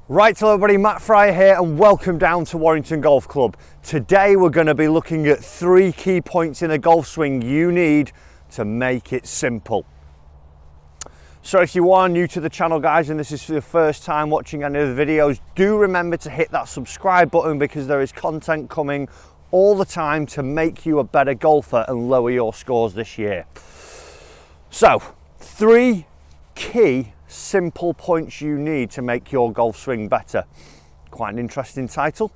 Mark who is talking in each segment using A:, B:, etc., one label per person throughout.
A: Right, hello everybody, Matt Fry here and welcome down to Warrington Golf Club. Today we're going to be looking at 3 key points in a golf swing you need to make it simple. So if you are new to the channel guys and this is for the first time watching any of the videos, do remember to hit that subscribe button because there is content coming all the time to make you a better golfer and lower your scores this year. So 3 key simple points you need to make your golf swing better. Quite an interesting title,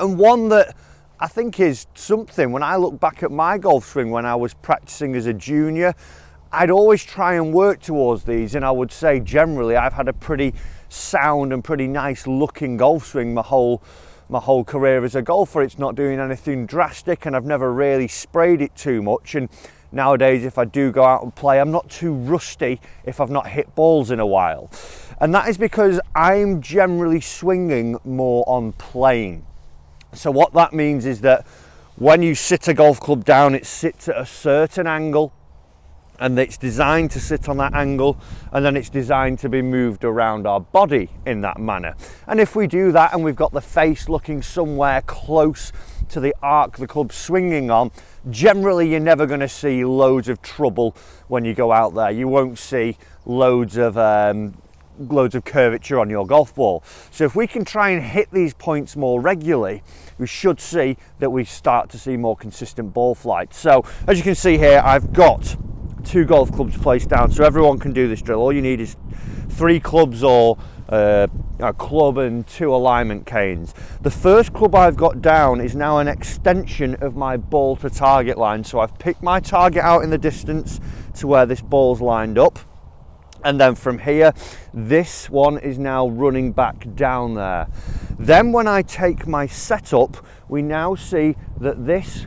A: and one that I think is something, when I look back at my golf swing when I was practicing as a junior, I'd always try and work towards these, and I would say generally I've had a pretty sound and pretty nice looking golf swing my whole career as a golfer. It's not doing anything drastic and I've never really sprayed it too much, and nowadays if I do go out and play, I'm not too rusty if I've not hit balls in a while. And that is because I'm generally swinging more on plane. So what that means is that when you sit a golf club down, it sits at a certain angle and it's designed to sit on that angle, and then it's designed to be moved around our body in that manner. And if we do that and we've got the face looking somewhere close to the arc the club's swinging on, generally you're never going to see loads of trouble when you go out there. You won't see loads of curvature on your golf ball. So if we can try and hit these points more regularly, we should see that we start to see more consistent ball flight. So as you can see here, I've got 2 golf clubs placed down, so everyone can do this drill. All you need is 3 clubs or a club and 2 alignment canes. The first club I've got down is now an extension of my ball to target line. So I've picked my target out in the distance to where this ball's lined up, and then from here this one is now running back down there. Then when I take my setup, we now see that this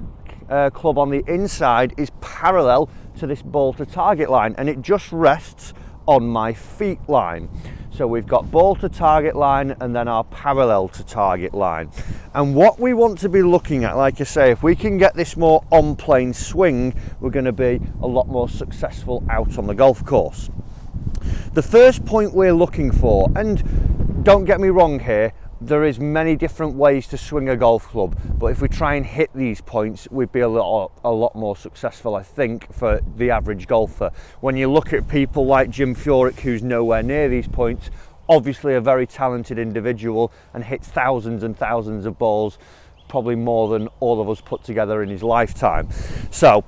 A: club on the inside is parallel to this ball to target line, and it just rests on my feet line. So we've got ball to target line and then our parallel to target line. And what we want to be looking at, like I say, if we can get this more on plane swing, we're going to be a lot more successful out on the golf course. The first point we're looking for, and don't get me wrong here, there is many different ways to swing a golf club, but if we try and hit these points, we'd be a lot more successful, I think, for the average golfer. When you look at people like Jim Furyk, who's nowhere near these points, obviously a very talented individual and hits thousands and thousands of balls, probably more than all of us put together in his lifetime. So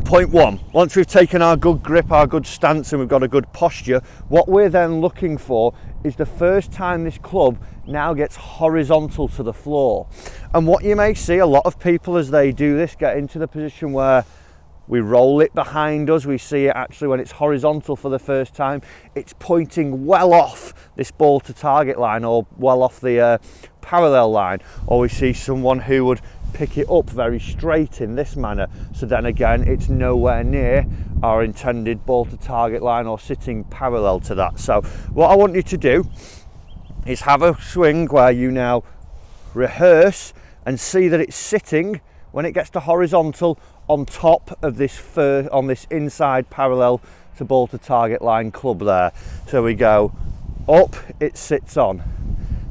A: point 1, once we've taken our good grip, our good stance, and we've got a good posture, what we're then looking for is the first time this club now gets horizontal to the floor. And what you may see, a lot of people as they do this get into the position where we roll it behind us. We see it actually when it's horizontal for the first time, it's pointing well off this ball to target line or well off the parallel line, or we see someone who would pick it up very straight in this manner. So then again, it's nowhere near our intended ball to target line or sitting parallel to that. So what I want you to do is have a swing where you now rehearse and see that it's sitting when it gets to horizontal on top of this on this inside parallel to ball to target line club there. So we go up, it sits on.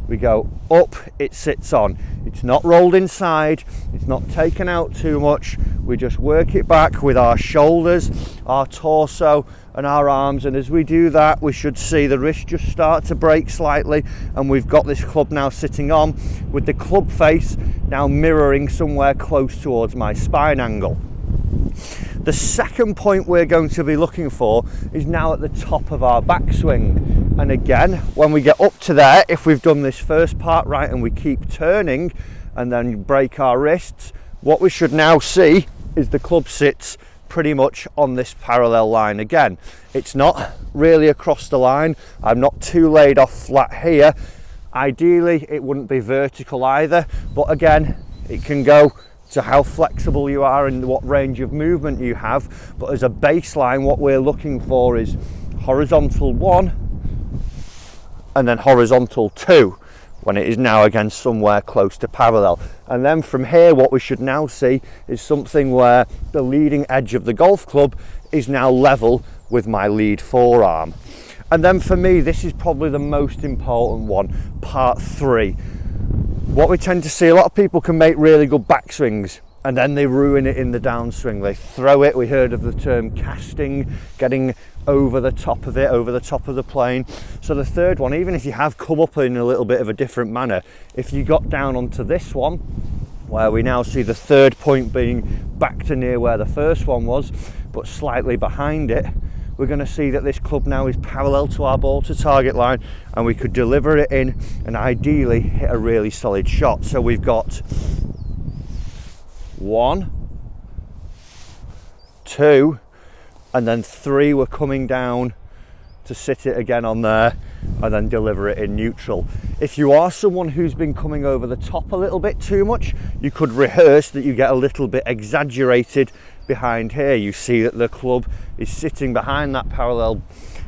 A: We go up, it sits on. It's not rolled inside, it's not taken out too much. We just work it back with our shoulders, our torso and our arms, and as we do that, we should see the wrist just start to break slightly, and we've got this club now sitting on with the club face now mirroring somewhere close towards my spine angle. The second point we're going to be looking for is now at the top of our backswing. And again, when we get up to there, if we've done this first part right and we keep turning and then break our wrists, what we should now see is the club sits pretty much on this parallel line again. It's not really across the line. I'm not too laid off flat here. Ideally, it wouldn't be vertical either, but again, it can go to how flexible you are and what range of movement you have. But as a baseline, what we're looking for is horizontal 1 and then horizontal 2 when it is now again somewhere close to parallel. And then from here, what we should now see is something where the leading edge of the golf club is now level with my lead forearm. And then for me, this is probably the most important one, part 3. What we tend to see, a lot of people can make really good backswings and then they ruin it in the downswing. They throw it, we heard of the term casting, getting over the top of it, over the top of the plane. So the third one, even if you have come up in a little bit of a different manner, if you got down onto this one, where we now see the third point being back to near where the first one was, but slightly behind it, we're going to see that this club now is parallel to our ball to target line, and we could deliver it in and ideally hit a really solid shot. So we've got 1, 2, and then 3 we're coming down to sit it again on there and then deliver it in neutral. If you are someone who's been coming over the top a little bit too much, you could rehearse that you get a little bit exaggerated behind here. You see that the club is sitting behind that parallel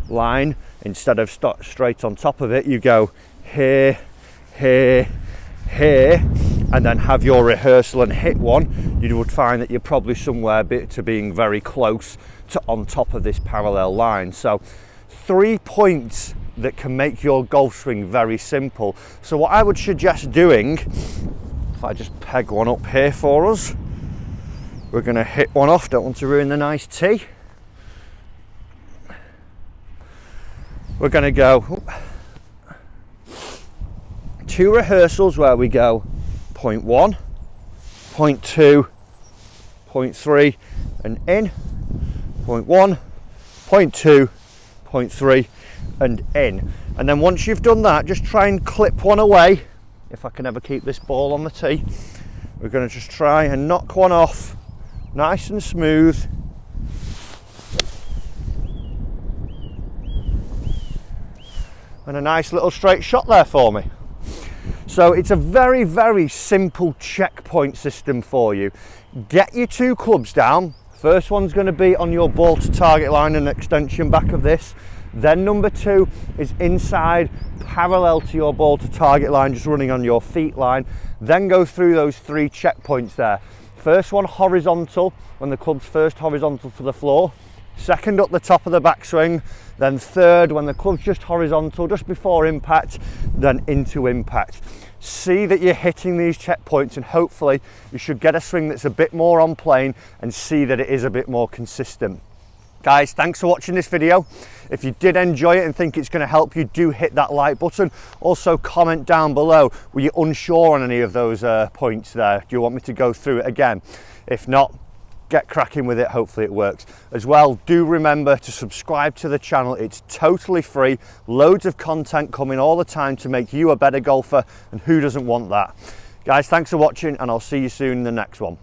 A: line. Instead of straight on top of it, you go here, here, here, and then have your rehearsal and hit one. You would find that you're probably somewhere to being very close to on top of this parallel line. So 3 points that can make your golf swing very simple. So what I would suggest doing, if I just peg one up here for us, we're going to hit one off, don't want to ruin the nice tee. We're going to go 2 rehearsals where we go point 1, point 2, point 3 and in, point 1, point 2, point 3 and in. And then once you've done that, just try and clip one away. If I can ever keep this ball on the tee, we're going to just try and knock one off nice and smooth. And a nice little straight shot there for me. So it's a very, very simple checkpoint system for you. Get your 2 clubs down. First one's going to be on your ball to target line and extension back of this. Then number 2 is inside, parallel to your ball to target line, just running on your feet line. Then go through those 3 checkpoints there. First one horizontal, when the club's first horizontal to the floor. Second up the top of the backswing. Then third when the club's just horizontal, just before impact, then into impact. See that you're hitting these checkpoints and hopefully you should get a swing that's a bit more on plane and see that it is a bit more consistent. Guys, thanks for watching this video. If you did enjoy it and think it's going to help you, do hit that like button. Also comment down below, were you unsure on any of those points there? Do you want me to go through it again? If not, get cracking with it, hopefully it works. As well, do remember to subscribe to the channel. It's totally free, loads of content coming all the time to make you a better golfer, and who doesn't want that? Guys, thanks for watching and I'll see you soon in the next one.